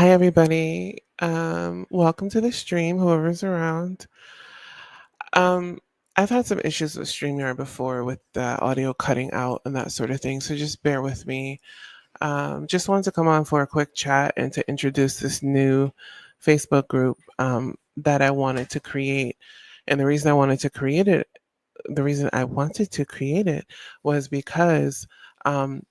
Hi, everybody. Welcome to the stream, whoever's around. Um, I've had some issues with StreamYard before with the audio cutting out and that sort of thing, so just bear with me. Just wanted to come on for a quick chat and to introduce this new Facebook group that I wanted to create. And the reason I wanted to create it was because um,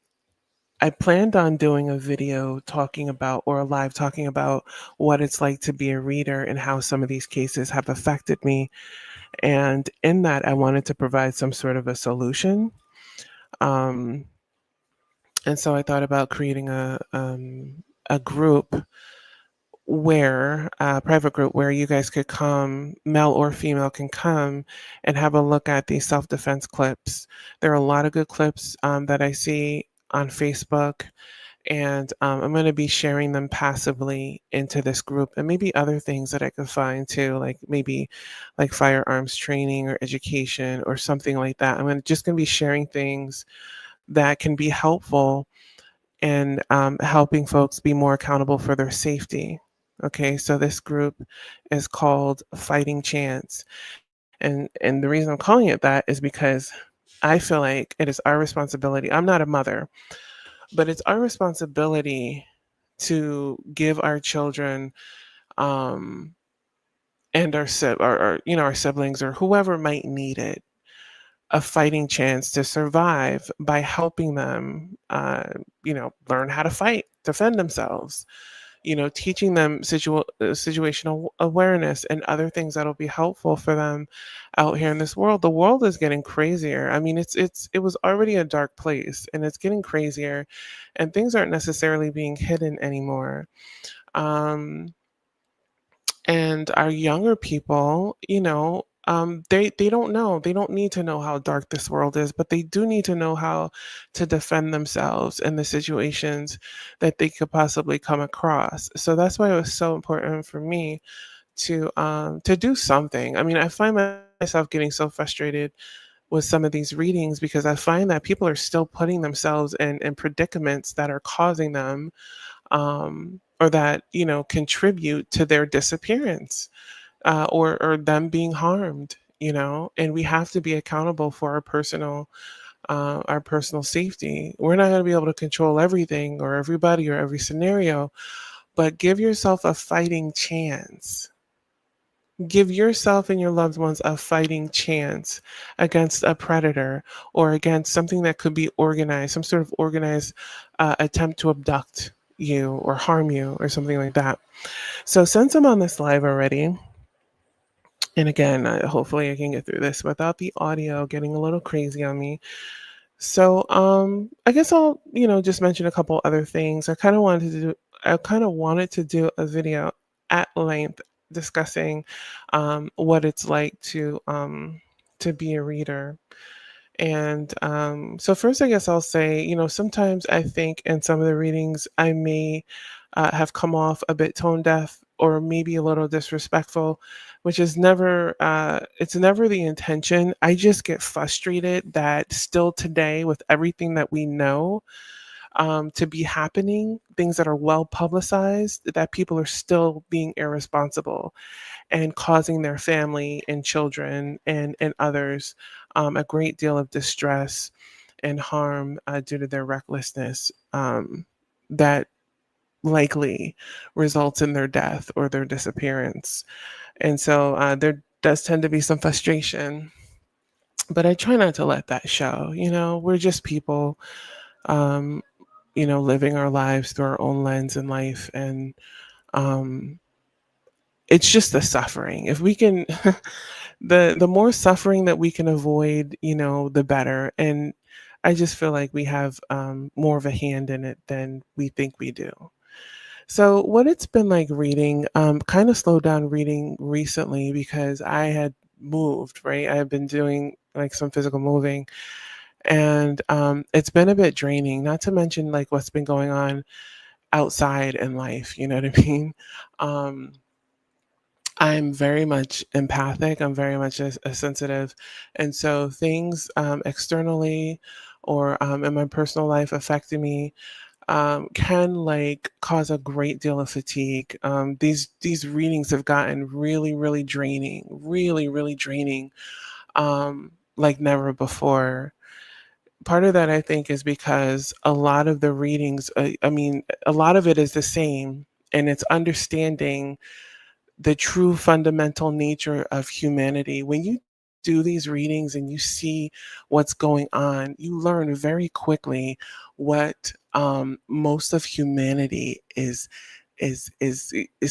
I planned on doing a video talking about or a live talking about what it's like to be a reader and how some of these cases have affected me. And in that, I wanted to provide some sort of a solution. Um, and so I thought about creating a group a private group where you guys could come, male or female can come and have a look at these self-defense clips. There are a lot of good clips that I see on Facebook, and I'm going to be sharing them passively into this group and maybe other things that I could find too, like maybe like firearms training or education or something like that. Just going to be sharing things that can be helpful in helping folks be more accountable for their safety. Okay, so this group is called Fighting Chance. And the reason I'm calling it that is because I feel like it is our responsibility. I'm not a mother, but it's our responsibility to give our children um, and our siblings or whoever might need it a fighting chance to survive by helping them learn how to fight, defend themselves, teaching them situational awareness and other things that'll be helpful for them out here in this world. The world is getting crazier. I mean, it was already a dark place and it's getting crazier, and things aren't necessarily being hidden anymore. Um, and our younger people, they don't know. They don't need to know how dark this world is, but they do need to know how to defend themselves in the situations that they could possibly come across. So that's why it was so important for me to do something. I mean, I find myself getting so frustrated with some of these readings because I find that people are still putting themselves in predicaments that are causing them or that contribute to their disappearance or them being harmed. And we have to be accountable for our personal safety. We're not going to be able to control everything or everybody or every scenario, but give yourself a fighting chance. Give yourself and your loved ones a fighting chance against a predator or against something that could be organized, some sort of organized attempt to abduct you or harm you or something like that. So since I'm on this live already, and again, hopefully I can get through this without the audio getting a little crazy on me. So I guess I'll, just mention a couple other things. I kind of wanted to do a video at length discussing what it's like to be a reader. And so first, I guess I'll say, sometimes I think in some of the readings I may have come off a bit tone deaf or maybe a little disrespectful, which is it's never the intention. I just get frustrated that still today, with everything that we know to be happening, things that are well publicized, that people are still being irresponsible and causing their family and children and others a great deal of distress and harm due to their recklessness that likely results in their death or their disappearance. And so there does tend to be some frustration, but I try not to let that show. We're just people, um, living our lives through our own lens in life. And um, it's just the suffering. If we can, the more suffering that we can avoid, the better. And I just feel like we have more of a hand in it than we think we do. So what it's been like reading, kind of slowed down reading recently because I had moved, right? I've been doing like some physical moving, and it's been a bit draining, not to mention like what's been going on outside in life, you know what I mean? Um, I'm very much empathic. I'm very much a sensitive. And so things externally or in my personal life affecting me can like cause a great deal of fatigue. These readings have gotten really, really draining, really, really draining, like never before. Part of that, I think, is because a lot of the readings, I mean, a lot of it is the same, and it's understanding the true fundamental nature of humanity. When you do these readings and you see what's going on, you learn very quickly what most of humanity is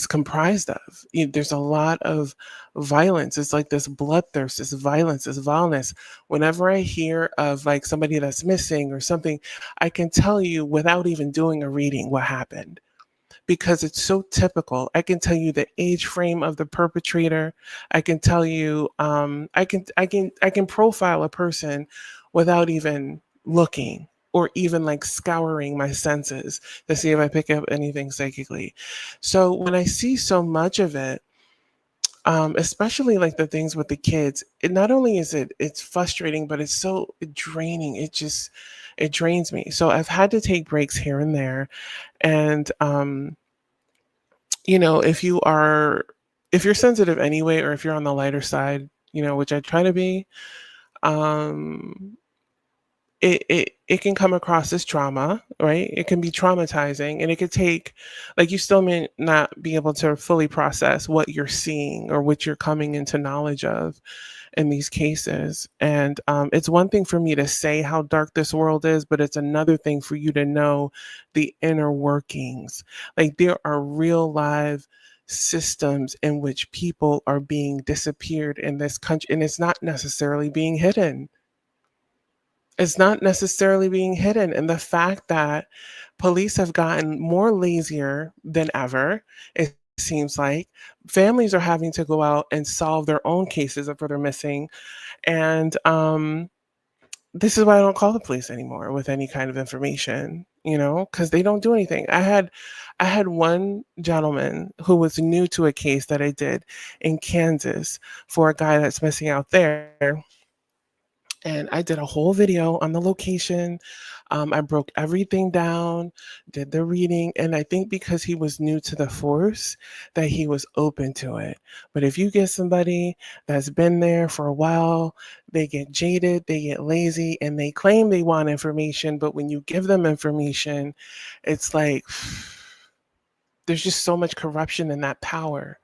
comprised of. There's a lot of violence. It's like this bloodthirst, this violence, this vileness. Whenever I hear of like somebody that's missing or something, I can tell you without even doing a reading what happened because it's so typical. I can tell you the age frame of the perpetrator. I can tell you, I can profile a person without even looking or even like scouring my senses to see if I pick up anything psychically. So when I see so much of it, especially like the things with the kids, it not only is it's frustrating, but it's so draining. It drains me. So I've had to take breaks here and there, and if you're sensitive anyway, or if you're on the lighter side, which I try to be, um, it can come across as trauma, right? It can be traumatizing, and it could take, like, you still may not be able to fully process what you're seeing or what you're coming into knowledge of in these cases. And it's one thing for me to say how dark this world is, but it's another thing for you to know the inner workings. Like, there are real live systems in which people are being disappeared in this country, and it's not necessarily being hidden. It's not necessarily being hidden. And the fact that police have gotten more lazier than ever, it seems like families are having to go out and solve their own cases of where they're missing. And this is why I don't call the police anymore with any kind of information, because they don't do anything. I had one gentleman who was new to a case that I did in Kansas for a guy that's missing out there, and I did a whole video on the location. I broke everything down, did the reading, and I think because he was new to the force, that he was open to it. But if you get somebody that's been there for a while, they get jaded, they get lazy, and they claim they want information, but when you give them information, it's like there's just so much corruption in that power.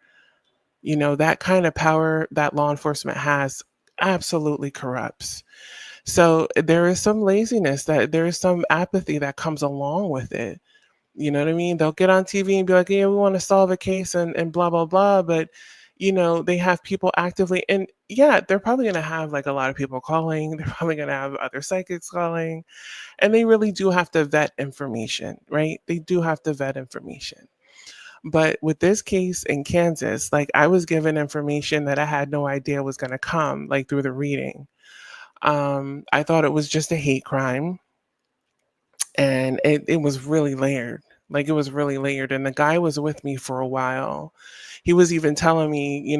That kind of power that law enforcement has absolutely corrupts. So there is some laziness, that there is some apathy that comes along with it. You know what I mean? They'll get on TV and be like, yeah, we want to solve a case and blah, blah, blah. But, they have people actively, and yeah, they're probably going to have like a lot of people calling. They're probably going to have other psychics calling. And they really do have to vet information, right? They do have to vet information. But with this case in Kansas, like, I was given information that I had no idea was going to come, like, through the reading. I thought it was just a hate crime, and it was really layered. Like, it was really layered. And the guy was with me for a while. He was even telling me,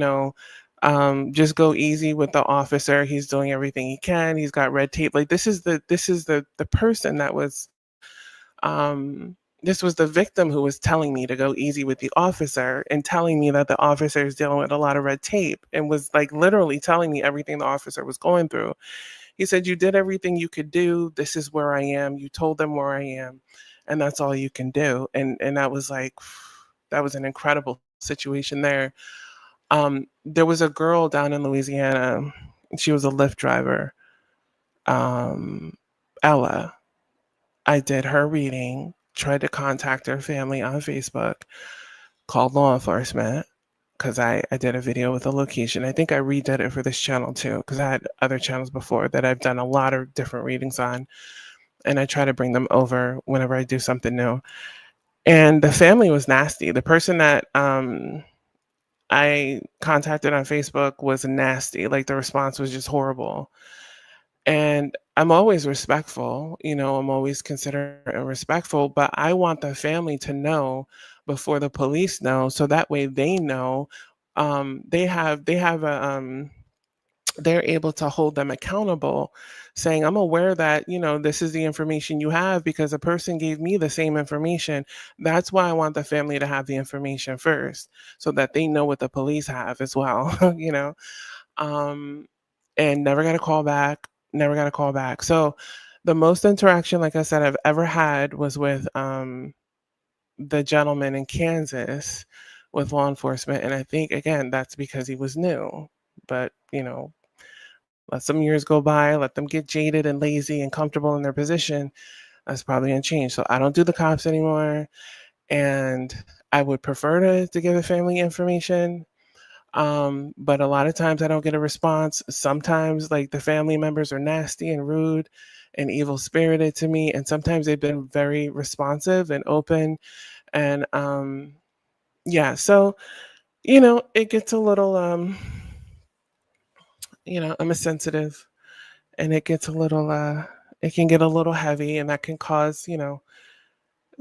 just go easy with the officer. He's doing everything he can. He's got red tape. Like, this is the person that was this was the victim who was telling me to go easy with the officer and telling me that the officer is dealing with a lot of red tape, and was like literally telling me everything the officer was going through. He said, you did everything you could do. This is where I am. You told them where I am, and that's all you can do. And that was like, that was an incredible situation there. There was a girl down in Louisiana. She was a Lyft driver. Um, Ella. I did her reading, tried to contact her family on Facebook, called law enforcement because I did a video with a location. I think I redid it for this channel too, because I had other channels before that I've done a lot of different readings on, and I try to bring them over whenever I do something new. And the family was nasty. The person that I contacted on Facebook was nasty. Like, the response was just horrible. And I'm always respectful, I'm always considerate and respectful, but I want the family to know before the police know, so that way they know. They have they're able to hold them accountable, saying, I'm aware that, this is the information you have because a person gave me the same information. That's why I want the family to have the information first so that they know what the police have as well, um, and never got a call back, never got a call back. So the most interaction, like I said, I've ever had was with the gentleman in Kansas with law enforcement. And I think, again, that's because he was new. But, let some years go by, let them get jaded and lazy and comfortable in their position. That's probably going to change. So I don't do the cops anymore. And I would prefer to give the family information. But a lot of times I don't get a response. Sometimes, like, the family members are nasty and rude and evil spirited to me. And sometimes they've been very responsive and open. And yeah, so, it gets a little, I'm a sensitive, and it gets a little it can get a little heavy, and that can cause,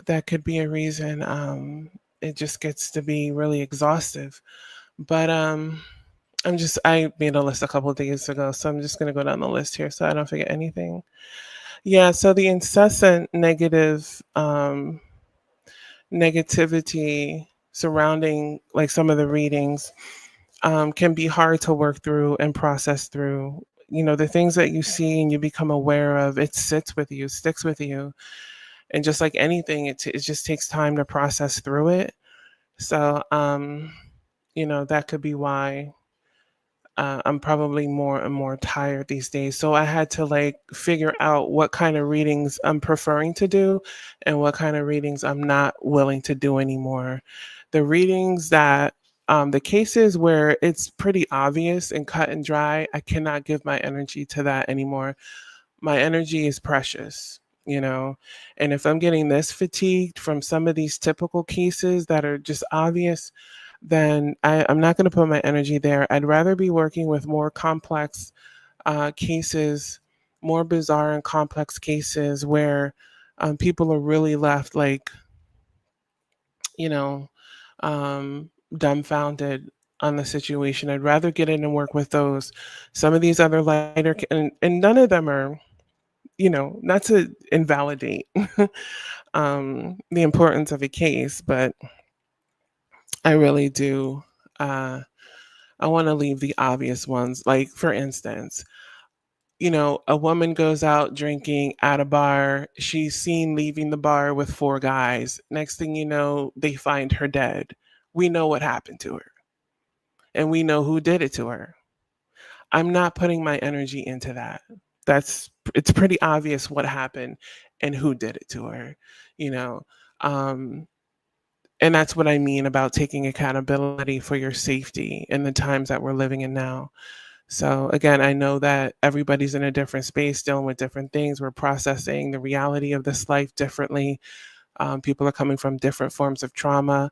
that could be a reason. It just gets to be really exhaustive. But I made a list a couple of days ago, so I'm just gonna go down the list here so I don't forget anything. Yeah, so the incessant negativity surrounding, like, some of the readings can be hard to work through and process through. The things that you see and you become aware of, it sits with you, sticks with you. And just like anything, it just takes time to process through it. So, that could be why I'm probably more and more tired these days. So I had to, like, figure out what kind of readings I'm preferring to do and what kind of readings I'm not willing to do anymore. The readings that, the cases where it's pretty obvious and cut and dry, I cannot give my energy to that anymore. My energy is precious, and if I'm getting this fatigued from some of these typical cases that are just obvious, then I'm not going to put my energy there. I'd rather be working with more complex cases, more bizarre and complex cases where people are really left, like, you know, dumbfounded on the situation. I'd rather get in and work with those. Some of these other lighter, and none of them are, not to invalidate the importance of a case, but I really do. Uh, I want to leave the obvious ones. Like, for instance, a woman goes out drinking at a bar. She's seen leaving the bar with four guys. Next thing you know, they find her dead. We know what happened to her, and we know who did it to her. I'm not putting my energy into that. It's pretty obvious what happened and who did it to her, you know. Um, and that's what I mean about taking accountability for your safety in the times that we're living in now. So again, I know that everybody's in a different space, dealing with different things. We're processing the reality of this life differently. People are coming from different forms of trauma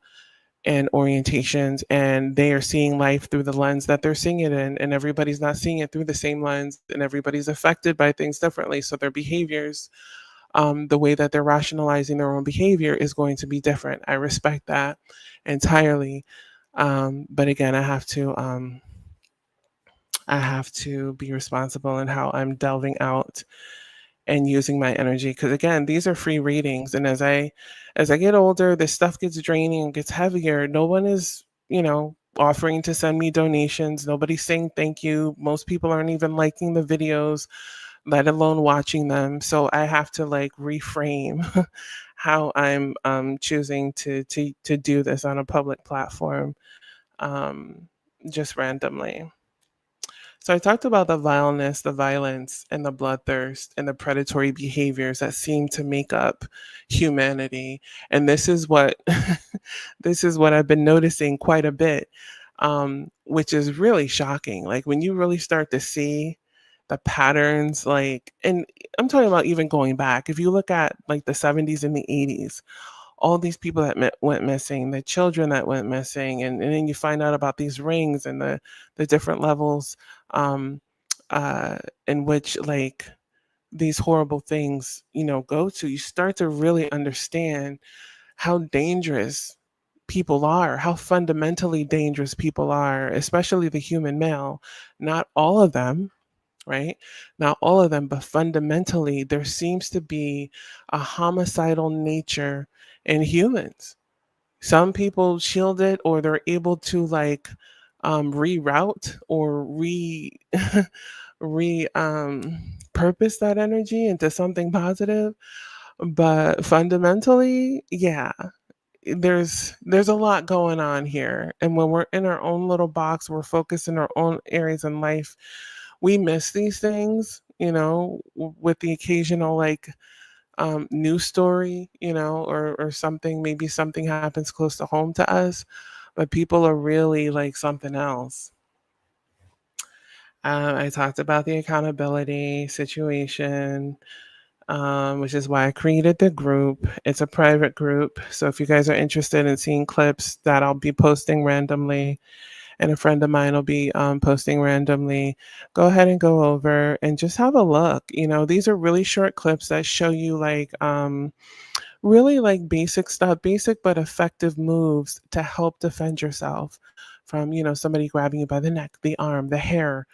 and orientations, and they are seeing life through the lens that they're seeing it in, and everybody's not seeing it through the same lens, and everybody's affected by things differently. So their behaviors, the way that they're rationalizing their own behavior is going to be different. I respect that entirely. But again, I have to be responsible in how I'm delving out and using my energy, because again, these are free readings, and as I get older, this stuff gets draining and gets heavier. No one is, offering to send me donations. Nobody's saying thank you. Most people aren't even liking the videos, let alone watching them. So I have to, like, reframe how I'm choosing to do this on a public platform, um, just randomly. So I talked about the vileness, the violence, and the bloodthirst and the predatory behaviors that seem to make up humanity. And this is what this is what I've been noticing quite a bit, which is really shocking. Like, when you really start to see the patterns, like, and I'm talking about even going back. If you look at, like, the 70s and the 80s, all these people that went missing, the children that went missing, and then you find out about these rings and the different levels, um, uh, in which, like, these horrible things, go to. You start to really understand how dangerous people are, how fundamentally dangerous people are, especially the human male. Not all of them, right? Not all of them, but fundamentally, there seems to be a homicidal nature in humans. Some people shield it, or they're able to like reroute or re purpose that energy into something positive. But fundamentally, yeah, there's a lot going on here, and when we're in our own little box, we're focused in our own areas in life, we miss these things, with the occasional like news story, or something, maybe something happens close to home to us, but people are really like something else. I talked about the accountability situation, which is why I created the group. It's a private group. So if you guys are interested in seeing clips that I'll be posting randomly, and a friend of mine will be posting randomly, go ahead and go over and just have a look. These are really short clips that show you like really like basic stuff, basic but effective moves to help defend yourself from, somebody grabbing you by the neck, the arm, the hair,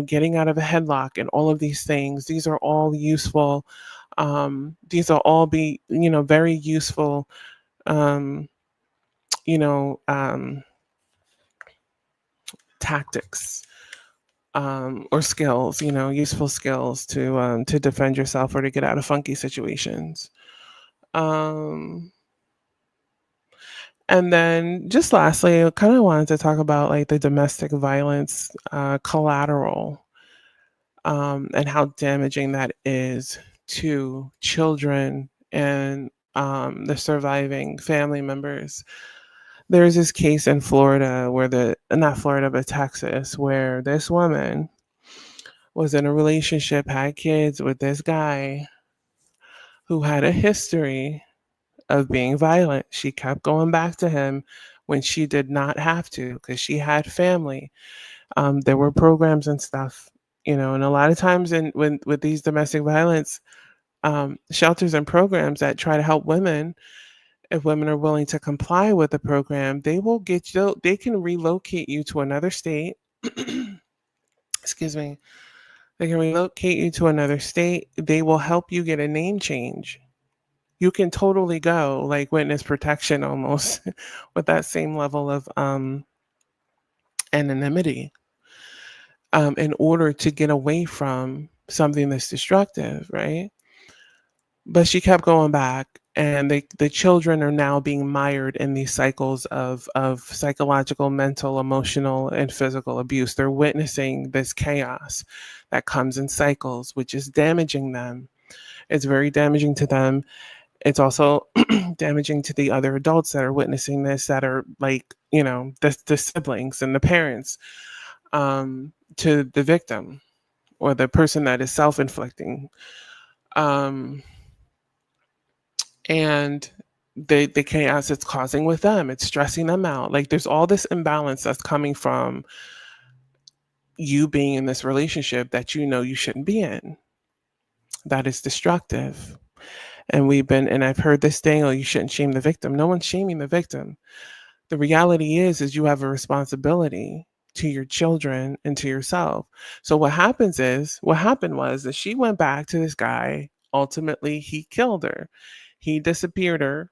getting out of a headlock and all of these things. These are all useful. These will all be, very useful, um, you know, um, tactics, or skills, useful skills to defend yourself or to get out of funky situations. Um, And then just lastly, I kind of wanted to talk about like the domestic violence collateral, and how damaging that is to children and the surviving family members. There's this case in Florida where not Florida, but Texas, where this woman was in a relationship, had kids with this guy who had a history of being violent. She kept going back to him when she did not have to because she had family. There were programs and stuff, and a lot of times when with these domestic violence shelters and programs that try to help women, if women are willing to comply with the program, they will get you. They can relocate you to another state. Excuse me. They can relocate you to another state. They will help you get a name change. You can totally go like witness protection almost with that same level of anonymity, in order to get away from something that's destructive, right? But she kept going back, and the children are now being mired in these cycles of psychological, mental, emotional, and physical abuse. They're witnessing this chaos that comes in cycles, which is damaging them. It's very damaging to them. It's also damaging to the other adults that are witnessing this, that are like, the siblings and the parents, to the victim or the person that is self-inflicting. Um, and the chaos it's causing with them, it's stressing them out. Like there's all this imbalance that's coming from you being in this relationship that you shouldn't be in. That is destructive. And I've heard this thing, oh, you shouldn't shame the victim. No one's shaming the victim. The reality is you have a responsibility to your children and to yourself. So what happened was that she went back to this guy. Ultimately, he killed her. He disappeared her,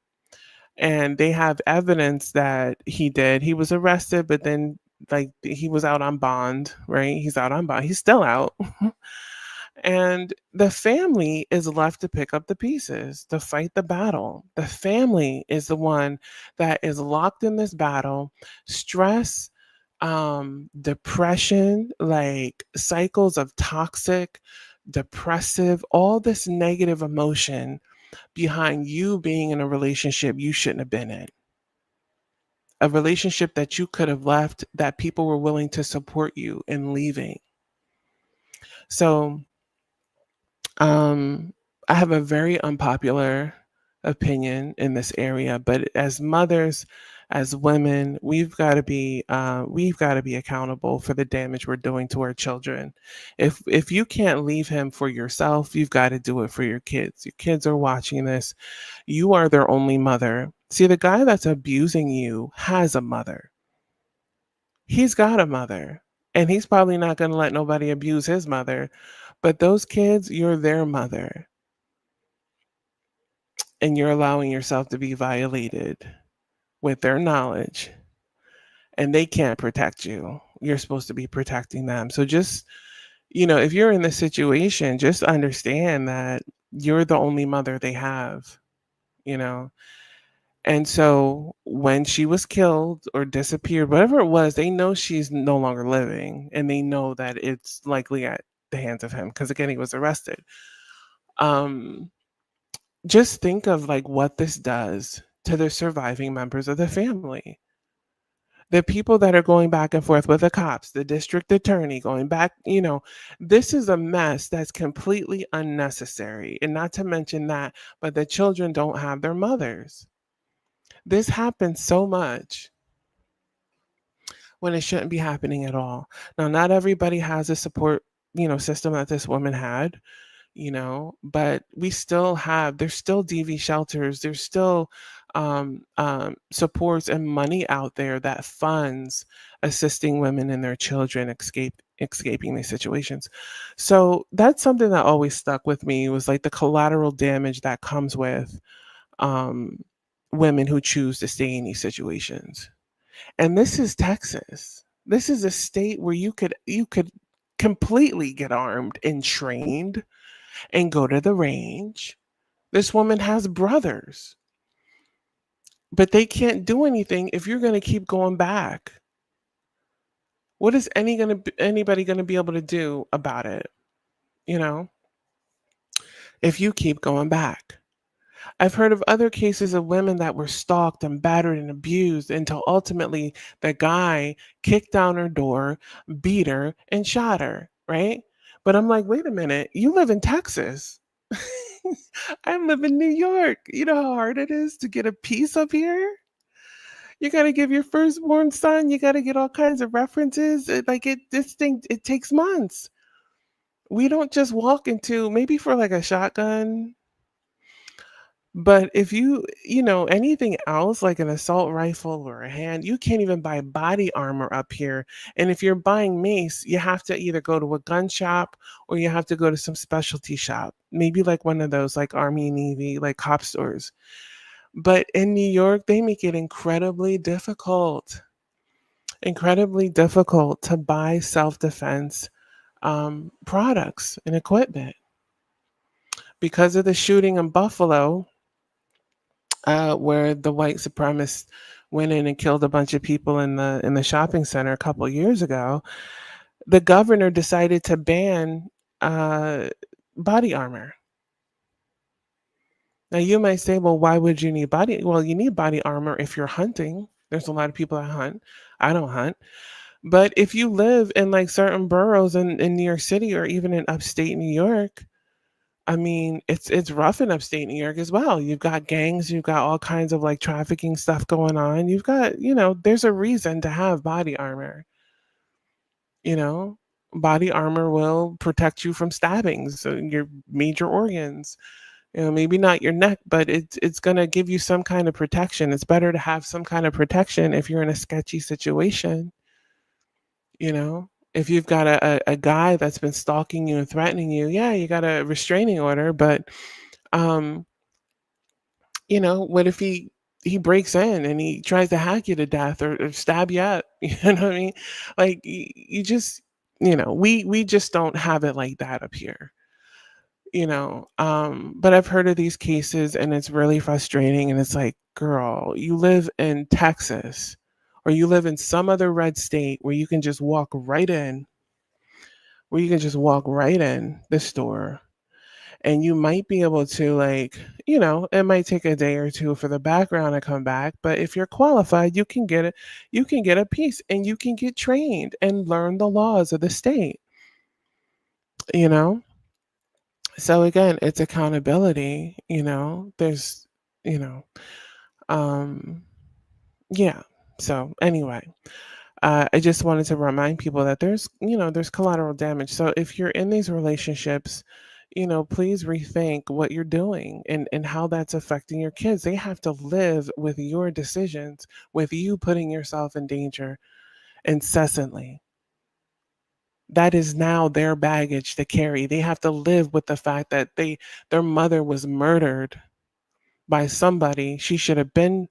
and they have evidence that he did. He was arrested, but then like he was out on bond, right? He's out on bond. He's still out. And the family is left to pick up the pieces, to fight the battle. The family is the one that is locked in this battle. Stress, depression, like cycles of toxic, depressive, all this negative emotion behind you being in a relationship you shouldn't have been in. A relationship that you could have left, that people were willing to support you in leaving. So, I have a very unpopular opinion in this area, but as mothers, as women, we've got to be accountable for the damage we're doing to our children. If you can't leave him for yourself, you've got to do it for your kids. Your kids are watching this. You are their only mother. See, the guy that's abusing you has a mother. He's got a mother. And he's probably not going to let nobody abuse his mother. But those kids, you're their mother. And you're allowing yourself to be violated with their knowledge. And they can't protect you. You're supposed to be protecting them. So just, if you're in this situation, just understand that you're the only mother they have, you know. And so when she was killed or disappeared, whatever it was, they know she's no longer living, and they know that it's likely at the hands of him because again, he was arrested. Um, just think of like what this does to the surviving members of the family. The people that are going back and forth with the cops, the district attorney going back, this is a mess that's completely unnecessary. And not to mention that, but the children don't have their mothers. This happens so much when it shouldn't be happening at all. Now, not everybody has a support, system that this woman had, but there's still DV shelters, there's still supports and money out there that funds assisting women and their children escaping these situations. So that's something that always stuck with me, was like the collateral damage that comes with um, women who choose to stay in these situations. And this is Texas. This is a state where you could completely get armed and trained and go to the range. This woman has brothers, but they can't do anything if you're going to keep going back. What is anybody going to be able to do about it, you know, if you keep going back? I've heard of other cases of women that were stalked and battered and abused until ultimately the guy kicked down her door, beat her, and shot her, right? But I'm like, wait a minute, you live in Texas. I live in New York. You know how hard it is to get a piece up here? You got to give your firstborn son, you got to get all kinds of references. This thing, it takes months. We don't just walk into, maybe for like a shotgun. But if anything else like an assault rifle or a hand, you can't even buy body armor up here. And if you're buying mace, you have to either go to a gun shop or you have to go to some specialty shop, maybe like one of those like Army and Navy, like cop stores. But in New York, they make it incredibly difficult to buy self defense products and equipment. Because of the shooting in Buffalo, where the white supremacists went in and killed a bunch of people in the shopping center a couple years ago, the governor decided to ban uh, body armor. Now you might say, well, why would you need Well, you need body armor if you're hunting. There's a lot of people that hunt. I don't hunt. But if you live in like certain boroughs in New York City or even in upstate New York, I mean, it's rough in upstate New York as well. You've got gangs, you've got all kinds of like trafficking stuff going on. You've got, there's a reason to have body armor. You know, body armor will protect you from stabbings, so your major organs. Maybe not your neck, but it's gonna give you some kind of protection. It's better to have some kind of protection if you're in a sketchy situation. If you've got a guy that's been stalking you and threatening you, yeah, you got a restraining order, but um, what if he breaks in and he tries to hack you to death or stab you up? You know what I mean? Like you just, we just don't have it like that up here. But I've heard of these cases and it's really frustrating, and it's like, girl, you live in Texas or you live in some other red state where you can just walk right in the store, and you might be able to, like, it might take a day or two for the background to come back, but if you're qualified, you can get a piece and you can get trained and learn the laws of the state, you know? So again, it's accountability, there's you know. Um, yeah. So anyway, I just wanted to remind people that there's collateral damage. So if you're in these relationships, please rethink what you're doing and how that's affecting your kids. They have to live with your decisions, with you putting yourself in danger incessantly. That is now their baggage to carry. They have to live with the fact that their mother was murdered by somebody she should have been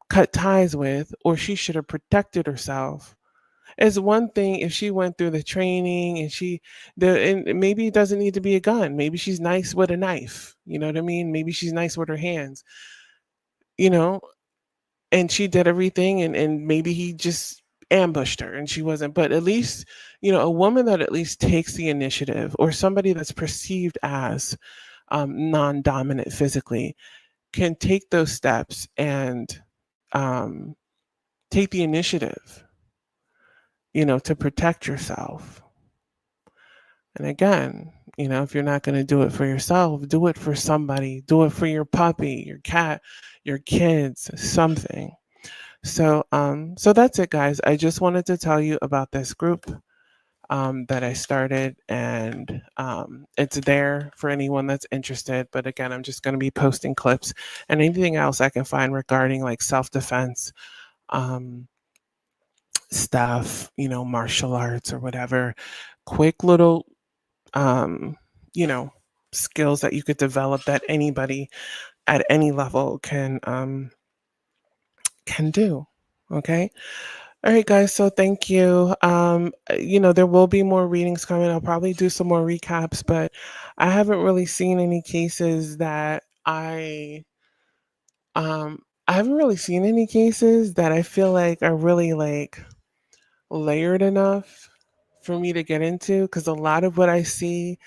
cut ties with, or she should have protected herself. It's one thing if she went through the training and and maybe it doesn't need to be a gun. Maybe she's nice with a knife. You know what I mean? Maybe she's nice with her hands. You know, and she did everything, and maybe he just ambushed her and she wasn't. But at least, a woman that at least takes the initiative, or somebody that's perceived as non-dominant physically, can take those steps and um, take the initiative, to protect yourself. And again, if you're not going to do it for yourself, do it for somebody. Do it for your puppy, your cat, your kids, something. So that's it, guys. I just wanted to tell you about this group that I started, and it's there for anyone that's interested. But again, I'm just going to be posting clips and anything else I can find regarding like self-defense um, stuff, martial arts or whatever. Quick little, um, you know, skills that you could develop that anybody at any level can do. Okay. All right, guys. So thank you. There will be more readings coming. I'll probably do some more recaps, but I haven't really seen any cases that I haven't really seen any cases that I feel like are really like layered enough for me to get into, because a lot of what I see,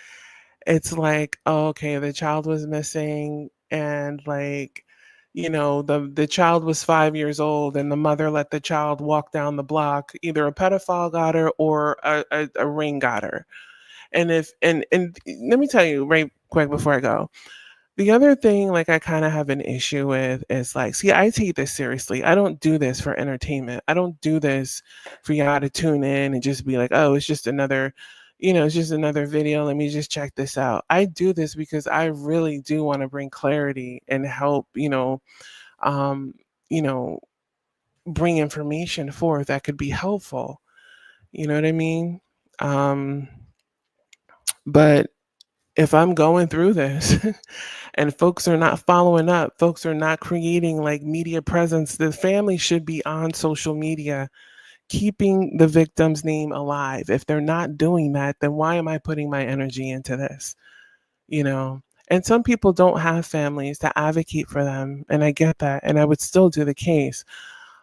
it's like, oh, okay, the child was missing, and like, the child was 5 years old and the mother let the child walk down the block. Either a pedophile got her or a ring got her. And let me tell you right quick before I go, the other thing, like, I kind of have an issue with is like, see, I take this seriously. I don't do this for entertainment. I don't do this for y'all to tune in and just be like, oh, it's just another video. Let me just check this out. I do this because I really do want to bring clarity and help, um, you know, bring information forth that could be helpful. You know what I mean? Um, but if I'm going through this and folks are not following up, folks are not creating like media presence, the family should be on social media, keeping the victim's name alive. If they're not doing that, then why am I putting my energy into this? You know? And some people don't have families to advocate for them, and I get that, and I would still do the case.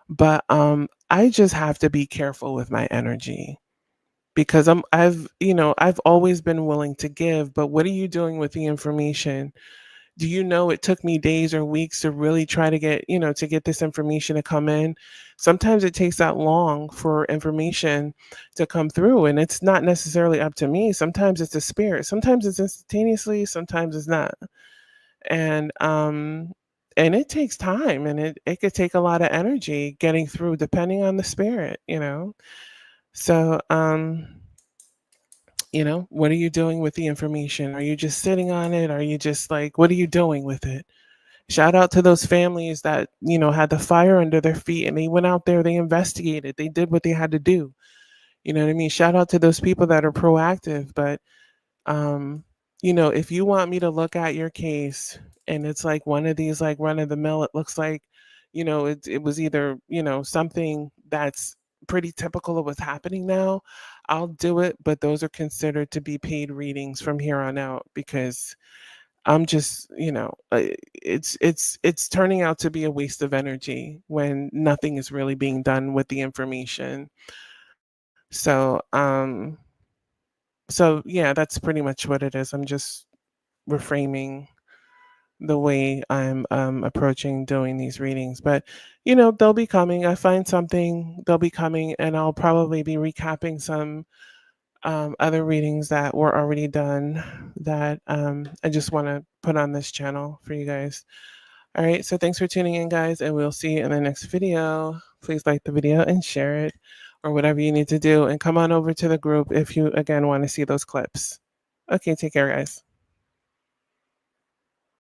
But I just have to be careful with my energy, because I've always been willing to give, but what are you doing with the information? Do you know it took me days or weeks to really try to get this information to come in? Sometimes it takes that long for information to come through, and it's not necessarily up to me. Sometimes it's a spirit. Sometimes it's instantaneously, sometimes it's not. And it takes time, and it could take a lot of energy getting through depending on the spirit. So what are you doing with the information? Are you just sitting on it? Are you just like, what are you doing with it? Shout out to those families that, had the fire under their feet and they went out there, they investigated, they did what they had to do. You know what I mean? Shout out to those people that are proactive. But, um, if you want me to look at your case and it's like one of these, like run of the mill, it looks like, it was either, something that's pretty typical of what's happening now, I'll do it. But those are considered to be paid readings from here on out, because I'm just, it's turning out to be a waste of energy when nothing is really being done with the information. So, yeah, that's pretty much what it is. I'm just reframing the way I'm approaching doing these readings. But, they'll be coming. I find something, they'll be coming, and I'll probably be recapping some other readings that were already done that I just want to put on this channel for you guys. All right, so thanks for tuning in, guys, and we'll see you in the next video. Please like the video and share it, or whatever you need to do, and come on over to the group if you, again, want to see those clips. Okay, take care, guys.